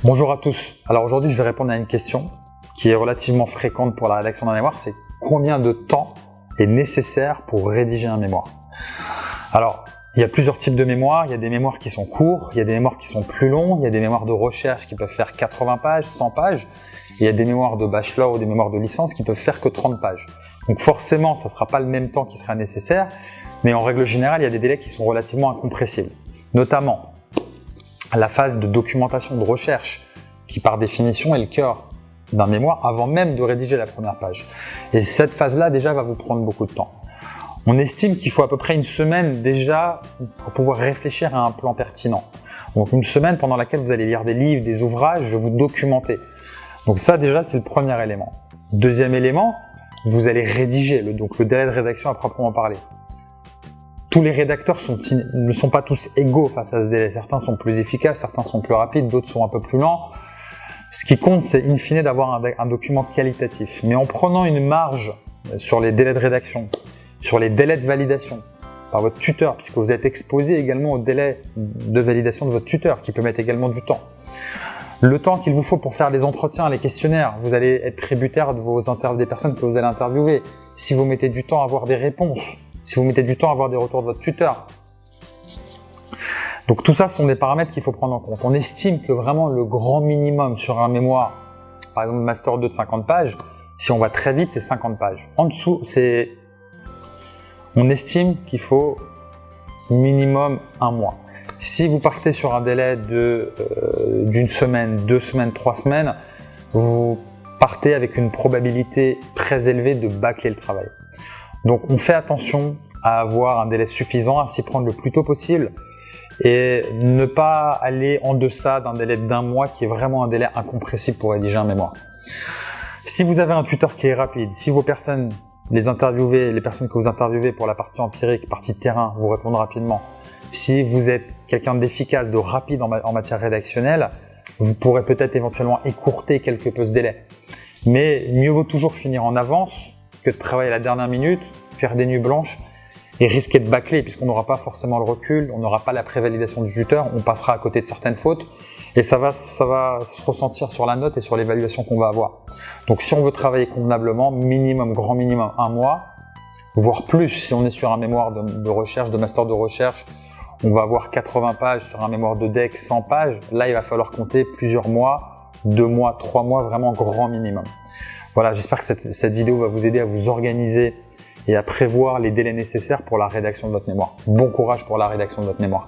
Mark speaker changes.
Speaker 1: Bonjour à tous. Alors aujourd'hui, je vais répondre à une question qui est relativement fréquente pour la rédaction d'un mémoire, c'est combien de temps est nécessaire pour rédiger un mémoire? Alors, il y a plusieurs types de mémoires. Il y a des mémoires qui sont courts, il y a des mémoires qui sont plus longs, il y a des mémoires de recherche qui peuvent faire 80 pages, 100 pages, et il y a des mémoires de bachelor ou des mémoires de licence qui peuvent faire que 30 pages. Donc forcément, ça ne sera pas le même temps qui sera nécessaire, mais en règle générale, il y a des délais qui sont relativement incompressibles. Notamment, la phase de documentation, de recherche, qui par définition est le cœur d'un mémoire avant même de rédiger la première page. Et cette phase-là, déjà, va vous prendre beaucoup de temps. On estime qu'il faut à peu près une semaine déjà pour pouvoir réfléchir à un plan pertinent. Donc une semaine pendant laquelle vous allez lire des livres, des ouvrages, vous documenter. Donc ça déjà, c'est le premier élément. Deuxième élément, vous allez rédiger, donc le délai de rédaction à proprement parler. Tous les rédacteurs ne sont pas tous égaux face à ce délai. Certains sont plus efficaces, certains sont plus rapides, d'autres sont un peu plus lents. Ce qui compte, c'est in fine d'avoir un document qualitatif. Mais en prenant une marge sur les délais de rédaction, sur les délais de validation par votre tuteur, puisque vous êtes exposé également au délai de validation de votre tuteur, qui peut mettre également du temps. Le temps qu'il vous faut pour faire les entretiens, les questionnaires, vous allez être tributaire des personnes que vous allez interviewer. Si vous mettez du temps à avoir des réponses, si vous mettez du temps à avoir des retours de votre tuteur. Donc tout ça, ce sont des paramètres qu'il faut prendre en compte. On estime que vraiment le grand minimum sur un mémoire, par exemple Master 2 de 50 pages, si on va très vite, c'est 50 pages. En dessous, on estime qu'il faut minimum 1 mois. Si vous partez sur un délai d'une semaine, 2 semaines, 3 semaines, vous partez avec une probabilité très élevée de bâcler le travail. Donc on fait attention à avoir un délai suffisant, à s'y prendre le plus tôt possible et ne pas aller en deçà d'un délai d'1 mois qui est vraiment un délai incompressible pour rédiger un mémoire. Si vous avez un tuteur qui est rapide, si vos personnes, les personnes que vous interviewez pour la partie empirique, partie de terrain, vous répondent rapidement, si vous êtes quelqu'un d'efficace, de rapide en matière rédactionnelle, vous pourrez peut-être éventuellement écourter quelque peu ce délai. Mais mieux vaut toujours finir en avance que de travailler à la dernière minute, faire des nuits blanches et risquer de bâcler puisqu'on n'aura pas forcément le recul, on n'aura pas la prévalidation du tuteur, on passera à côté de certaines fautes et ça va se ressentir sur la note et sur l'évaluation qu'on va avoir. Donc si on veut travailler convenablement, grand minimum 1 mois, voire plus si on est sur un mémoire de recherche, de master de recherche, on va avoir 80 pages sur un mémoire de DEC, 100 pages, là il va falloir compter plusieurs mois, 2 mois, 3 mois, vraiment grand minimum. Voilà, j'espère que cette vidéo va vous aider à vous organiser et à prévoir les délais nécessaires pour la rédaction de votre mémoire. Bon courage pour la rédaction de votre mémoire.